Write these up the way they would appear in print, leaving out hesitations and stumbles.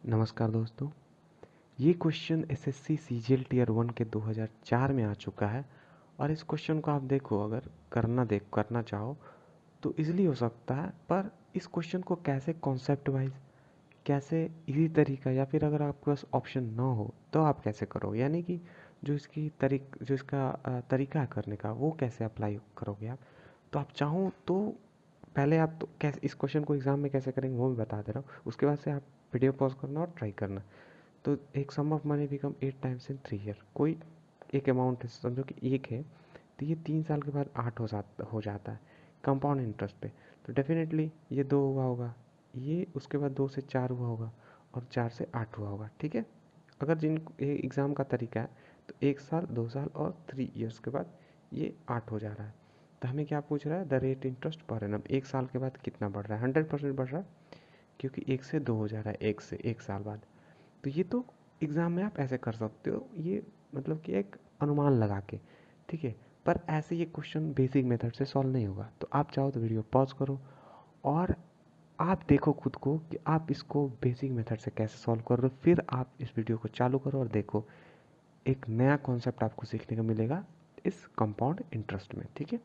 नमस्कार दोस्तों। ये क्वेश्चन एसएससी सीजीएल टियर 1 के 2004 में आ चुका है और इस क्वेश्चन को आप देखो, अगर करना चाहो तो इजीली हो सकता है, पर इस क्वेश्चन को कैसे कॉन्सेप्ट वाइज, कैसे इजी तरीका, या फिर अगर आपके पास ऑप्शन ना हो तो आप कैसे करोगे, यानी कि जो इसका तरीका है करने का, वो कैसे अप्लाई करोगे आप। तो आप चाहो तो पहले आप तो कैसे इस क्वेश्चन को एग्जाम में कैसे करेंगे वो भी बता दे रहा हूँ, उसके बाद से आप वीडियो पॉज करना और ट्राई करना। तो एक sum of money become 8 times in 3 year, कोई एक अमाउंट है, समझो कि एक है, तो ये 3 साल के बाद 8 हो जाता है कंपाउंड इंटरेस्ट पे। तो डेफिनेटली ये 2 हुआ होगा, ये उसके बाद 2 से 4 हुआ होगा और 4 से 8 हुआ होगा। ठीक है, अगर जिन एग्ज़ाम का तरीका है तो 1 साल, 2 साल और 3 ईयर्स के बाद ये 8 हो जा रहा है। तो हमें क्या पूछ रहा है, the rate interest per annum, 1 साल के बाद कितना बढ़ रहा है, 100% बढ़ रहा है, क्योंकि 1 से 2 हो जा रहा है, 1 साल बाद। तो ये तो एग्ज़ाम में आप ऐसे कर सकते हो, ये मतलब कि एक अनुमान लगा के, ठीक है। पर ऐसे ये क्वेश्चन बेसिक मेथड से सॉल्व नहीं होगा। तो आप चाहो तो वीडियो पॉज करो और आप देखो खुद को कि आप इसको बेसिक मेथड से कैसे सॉल्व कर रहे हो, फिर आप इस वीडियो को चालू करो और देखो, एक नया कॉन्सेप्ट आपको सीखने को मिलेगा इस कंपाउंड इंटरेस्ट में। ठीक है,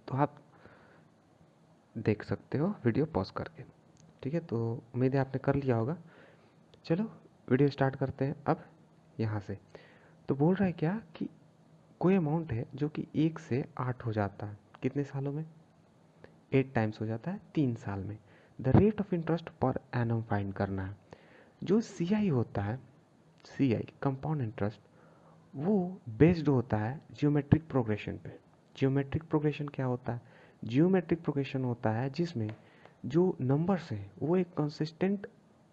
तो आप देख सकते हो वीडियो पॉज करके। ठीक है, तो उम्मीद है आपने कर लिया होगा। चलो वीडियो स्टार्ट करते हैं अब यहाँ से। तो बोल रहा है क्या कि कोई अमाउंट है जो कि 1 से 8 हो जाता है, कितने सालों में, 8 टाइम्स हो जाता है 3 साल में। The rate of interest per annum find करना है। जो सी आई होता है, सी आई कंपाउंड इंटरेस्ट, वो बेस्ड होता है जियोमेट्रिक प्रोग्रेशन पे। जियोमेट्रिक प्रोग्रेशन क्या होता है, जियोमेट्रिक प्रोग्रेशन होता है जिसमें जो नंबर्स हैं वो एक कंसिस्टेंट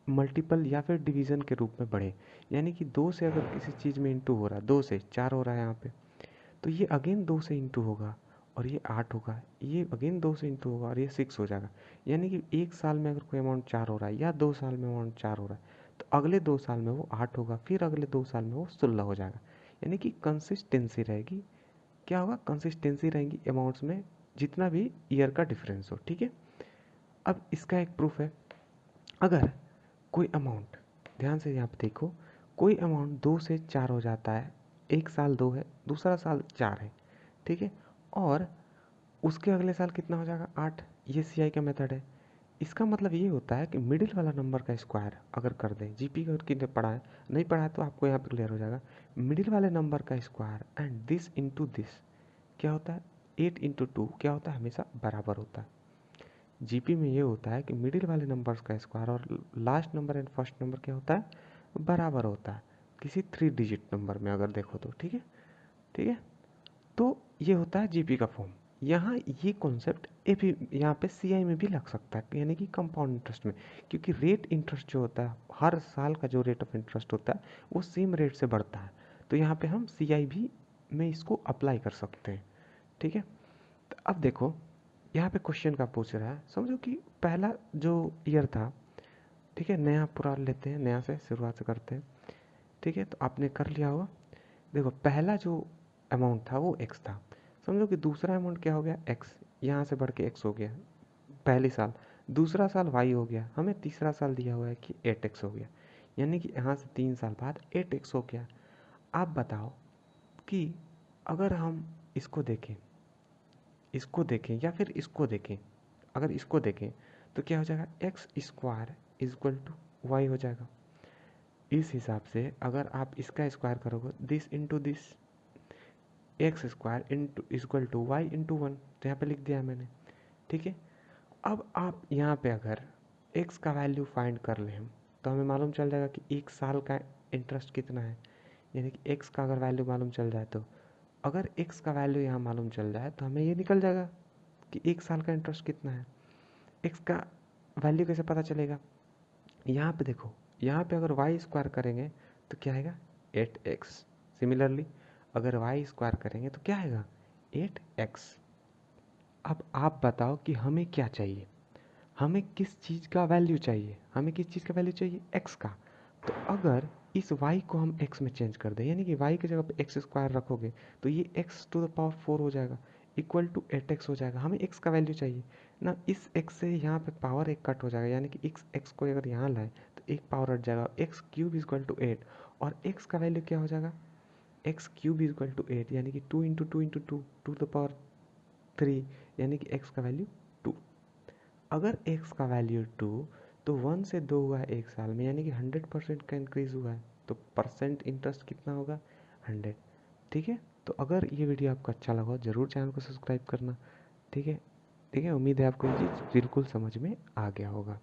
मल्टीपल या फिर डिवीज़न के रूप में बढ़े। यानी कि 2 से अगर किसी चीज़ में इंटू हो रहा है, 2 से 4 हो रहा है यहाँ पे, तो ये अगेन 2 से इंटू होगा और ये 8 होगा, ये अगेन 2 से इंटू होगा और ये 6 हो जाएगा। यानी कि 1 साल में अगर कोई अमाउंट 4 हो रहा है या 2 साल में अमाउंट 4 हो रहा है, तो अगले 2 साल में वो 8 होगा, फिर अगले 2 साल में वो 16 हो जाएगा। यानी कि कंसिस्टेंसी रहेगी। क्या होगा, कंसिस्टेंसी रहेगी अमाउंट्स में, जितना भी ईयर का डिफरेंस हो। ठीक है, अब इसका एक प्रूफ है। अगर कोई अमाउंट, ध्यान से यहाँ पे देखो, कोई अमाउंट 2 से 4 हो जाता है, एक साल 2 है, दूसरा साल 4 है, ठीक है, और उसके अगले साल कितना हो जाएगा, 8। ये सी आई का मेथड है। इसका मतलब ये होता है कि मिडिल वाला नंबर का स्क्वायर अगर कर दें, जीपी अगर कितने पढ़ा है, नहीं पढ़ा है तो आपको यहाँ पे क्लियर हो जाएगा। मिडिल वाले नंबर का square and this into this क्या होता है, 8 × 2 क्या होता है, हमेशा बराबर होता है। जीपी में ये होता है कि मिडिल वाले नंबर्स का स्क्वायर और last number and first number क्या होता है, बराबर होता है, किसी 3 डिजिट नंबर में अगर देखो तो। ठीक है, ठीक है, तो ये होता है जीपी का फॉर्म। यहाँ ये कॉन्सेप्ट एपी यहाँ पे सीआई में भी लग सकता है, यानी कि कंपाउंड इंटरेस्ट में, क्योंकि रेट इंटरेस्ट जो होता है, हर साल का जो रेट ऑफ इंटरेस्ट होता है वो सेम रेट से बढ़ता है। तो यहाँ पे हम सीआई भी में इसको अप्लाई कर सकते हैं। ठीक है, तो अब देखो यहाँ पे क्वेश्चन का पूछ रहा है, समझो कि पहला जो ईयर था, ठीक है, नया पूरा लेते हैं, नया से शुरुआत से करते हैं। ठीक है, तो आपने कर लिया होगा। देखो पहला जो अमाउंट था वो एक्स था, समझो कि दूसरा अमाउंट क्या हो गया, एक्स, यहाँ से बढ़ के एक्स हो गया पहले साल, दूसरा साल वाई हो गया, हमें तीसरा साल दिया हुआ है कि 8x हो गया, यानी कि यहाँ से 3 साल बाद 8x हो गया। आप बताओ कि अगर हम इसको देखें या फिर इसको देखें, अगर इसको देखें तो क्या हो जाएगा, X square is equal to Y हो जाएगा। इस हिसाब से अगर आप इसका स्क्वायर करोगे, this into this, X square into equal to Y into 1, तो यहाँ पे लिख दिया मैंने। ठीक है, अब आप यहाँ पे अगर एक्स का वैल्यू फाइंड कर लें हम, तो हमें मालूम चल जाएगा कि 1 साल का इंटरेस्ट कितना है। यानी कि एक्स का अगर वैल्यू मालूम चल जाए, तो अगर एक्स का वैल्यू यहाँ मालूम चल जाए तो हमें ये निकल जाएगा कि 1 साल का इंटरेस्ट कितना है। एक्स का वैल्यू कैसे पता चलेगा, यहाँ पे देखो, यहाँ पे अगर वाई स्क्वायर करेंगे तो क्या आएगा, 8x। सिमिलरली अगर वाई स्क्वायर करेंगे तो क्या आएगा, 8x। अब आप बताओ कि हमें क्या चाहिए, हमें किस चीज़ का वैल्यू चाहिए, हमें किस चीज़ का वैल्यू चाहिए, x का। तो अगर इस y को हम x में चेंज कर दें, यानी कि y की जगह पे एक्स स्क्वायर रखोगे, तो ये x⁴ हो जाएगा, इक्वल टू 8x हो जाएगा। हमें x का वैल्यू चाहिए ना, इस x से यहाँ पे पावर एक कट हो जाएगा, यानी कि x को अगर यहाँ लाए तो एक पावर हट जाएगा, X cube is equal to 8 और एक्स का वैल्यू क्या हो जाएगा, X cube is equal to 8 यानी कि 2 into two into two to the power 3 यानी कि एक्स का वैल्यू 2। अगर एक्स का वैल्यू 2 तो 1 से 2 हुआ है एक साल में यानी कि 100% का इंक्रीज हुआ है, तो परसेंट इंटरेस्ट कितना होगा 100। ठीक है, तो अगर ये वीडियो आपको अच्छा लगा हो ज़रूर चैनल को सब्सक्राइब करना। ठीक है, ठीक है, उम्मीद है आपको ये चीज़ बिल्कुल समझ में आ गया होगा।